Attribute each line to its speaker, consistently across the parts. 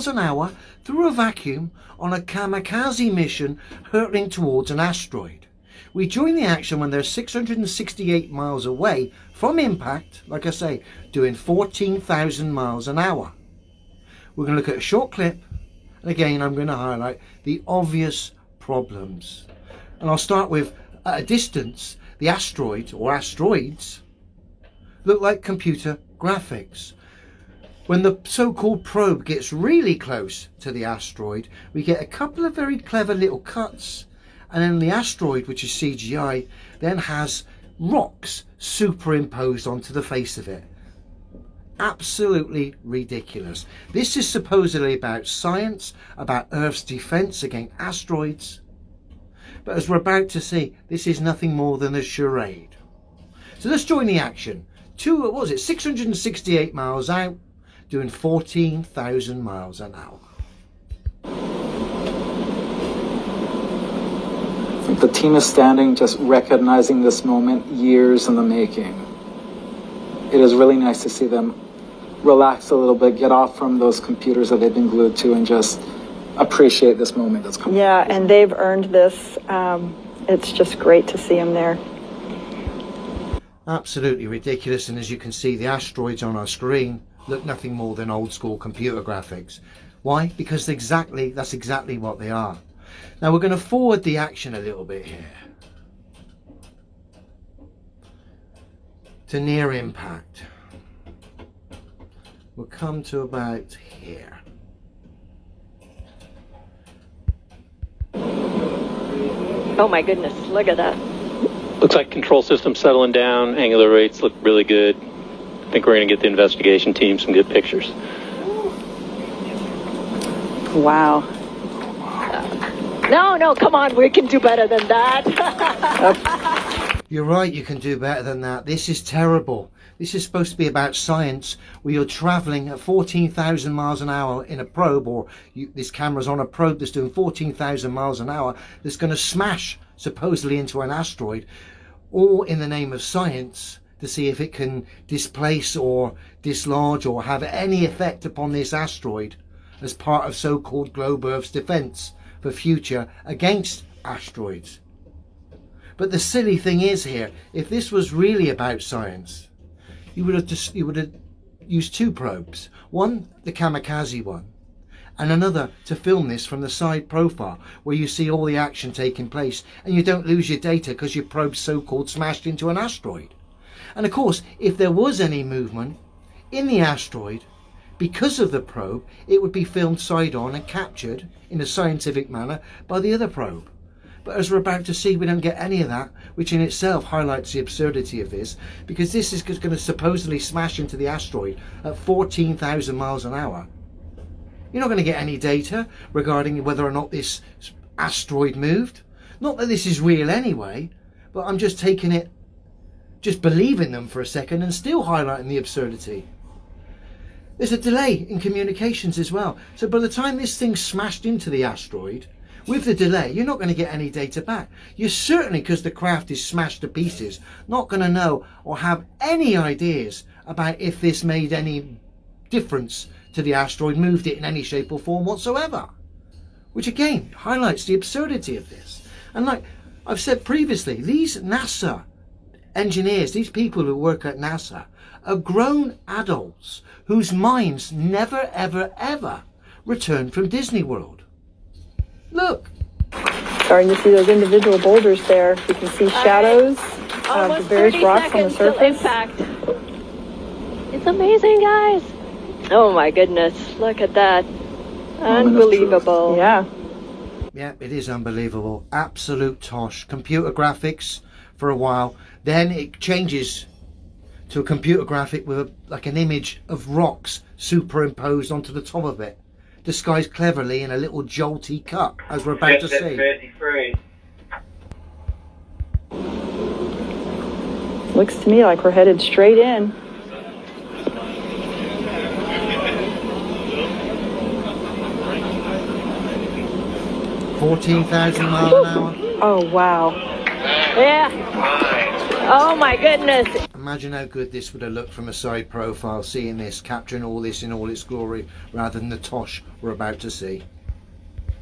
Speaker 1: an hour through a vacuum on a kamikaze mission hurtling towards an asteroid. We join the action when they're 668 miles away from impact, like I say, doing 14,000 miles an hour. We're going to look at a short clip, and again I'm going to highlight the obvious problems. And I'll start with, at a distance, the asteroid or asteroids look like computer graphics. When the so-called probe gets really close to the asteroid, we get a couple of very clever little cuts, and then the asteroid, which is CGI, then has rocks superimposed onto the face of it. Absolutely ridiculous. This is supposedly about science, about Earth's defense against asteroids, but as we're about to see, this is nothing more than a charade. So let's join the action. 668 miles out, doing 14,000 miles an hour.
Speaker 2: I think the team is standing, just recognizing this moment, years in the making. It is really nice to see them relax a little bit, get off from those computers that they've been glued to, and just appreciate this moment that's coming.
Speaker 3: Yeah, and they've earned this. It's just great to see them there.
Speaker 1: Absolutely ridiculous, and as you can see, the asteroids on our screen look nothing more than old school computer graphics. Why? Because that's exactly what they are. Now we're going to forward the action a little bit here to near impact. We'll come to about here.
Speaker 4: Oh my goodness, look at that.
Speaker 5: Looks like control system settling down, angular rates look really good. I think we're going to get the investigation team some good pictures.
Speaker 3: Wow.
Speaker 4: No, come on, we can do better than that.
Speaker 1: You're right, you can do better than that. This is terrible. This is supposed to be about science, where you're traveling at 14,000 miles an hour in a probe, or this camera's on a probe that's doing 14,000 miles an hour, that's going to smash supposedly into an asteroid, all in the name of science, to see if it can displace or dislodge or have any effect upon this asteroid as part of so-called Globe Earth's defense for future against asteroids. But the silly thing is here, if this was really about science, you would have used two probes. One, the kamikaze one, and another to film this from the side profile, where you see all the action taking place and you don't lose your data because your probe's so-called smashed into an asteroid. And of course, if there was any movement in the asteroid because of the probe, it would be filmed side on and captured in a scientific manner by the other probe. But as we're about to see, we don't get any of that, which in itself highlights the absurdity of this, because this is going to supposedly smash into the asteroid at 14,000 miles an hour. You're not going to get any data regarding whether or not this asteroid moved. Not that this is real anyway, but I'm just taking it, just believing them for a second and still highlighting the absurdity. There's a delay in communications as well. So by the time this thing smashed into the asteroid, with the delay, you're not going to get any data back. You're certainly, because the craft is smashed to pieces, not going to know or have any ideas about if this made any difference to the asteroid, moved it in any shape or form whatsoever. Which again highlights the absurdity of this. And like I've said previously, these NASA engineers, these people who work at NASA, are grown adults whose minds never ever return from Disney World. Look.
Speaker 3: Starting to see those individual boulders there. You can see shadows of the various rocks on the surface.
Speaker 4: Impact. It's amazing, guys. Oh my goodness, look at that. Unbelievable.
Speaker 3: Yeah.
Speaker 1: Yeah, it is unbelievable. Absolute tosh. Computer graphics for a while. Then it changes to a computer graphic with like an image of rocks superimposed onto the top of it, disguised cleverly in a little jolty cut, as we're about to see.
Speaker 6: 33.
Speaker 3: Looks to me like we're headed straight in.
Speaker 1: $14,000 miles an hour.
Speaker 3: Oh, wow.
Speaker 4: Yeah. Oh my goodness.
Speaker 1: Imagine how good this would have looked from a side profile, seeing this, capturing all this in all its glory, rather than the tosh we're about to see.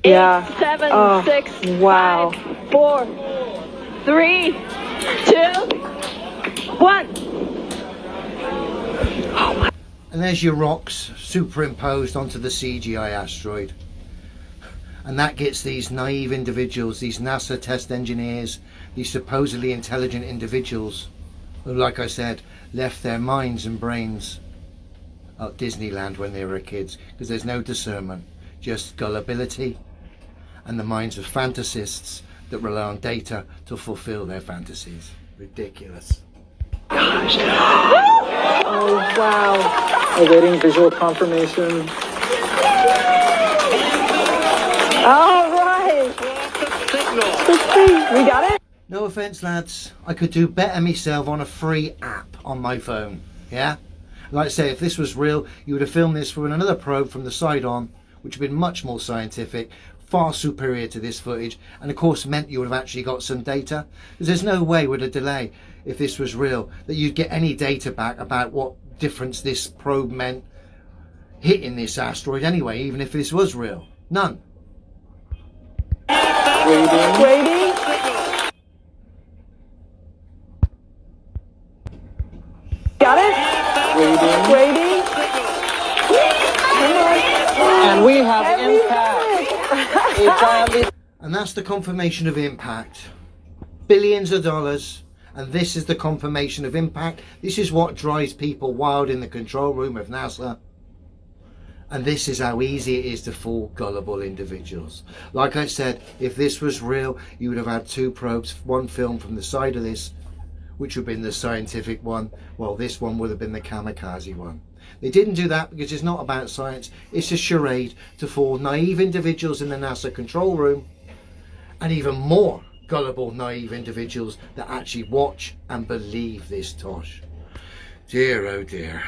Speaker 3: Yeah.
Speaker 4: 8, 7,
Speaker 3: Oh,
Speaker 4: 6,
Speaker 3: wow.
Speaker 4: 5, 4, 3, 2, 1.
Speaker 1: And there's your rocks superimposed onto the CGI asteroid. And that gets these naive individuals, these NASA test engineers, these supposedly intelligent individuals who, like I said, left their minds and brains at Disneyland when they were kids, because there's no discernment, just gullibility and the minds of fantasists that rely on data to fulfill their fantasies. Ridiculous.
Speaker 3: Oh, wow.
Speaker 2: Awaiting visual confirmation.
Speaker 3: All right. Let's see. We got it?
Speaker 1: No offence, lads, I could do better myself on a free app on my phone, yeah? Like I say, if this was real, you would have filmed this with another probe from the side on, which would have been much more scientific, far superior to this footage, and of course meant you would have actually got some data. Because there's no way with a delay, if this was real, that you'd get any data back about what difference this probe meant hitting this asteroid anyway, even if this was real. None.
Speaker 3: Waiting. Got it? Waiting.
Speaker 2: And we have impact. A giant
Speaker 1: And that's the confirmation of impact. Billions of dollars. And this is the confirmation of impact. This is what drives people wild in the control room of NASA. And this is how easy it is to fool gullible individuals. Like I said, if this was real, you would have had two probes, one filmed from the side of this, which would have been the scientific one, while this one would have been the kamikaze one. They didn't do that because it's not about science. It's a charade to fool naive individuals in the NASA control room, and even more gullible, naive individuals that actually watch and believe this tosh. Dear, oh dear.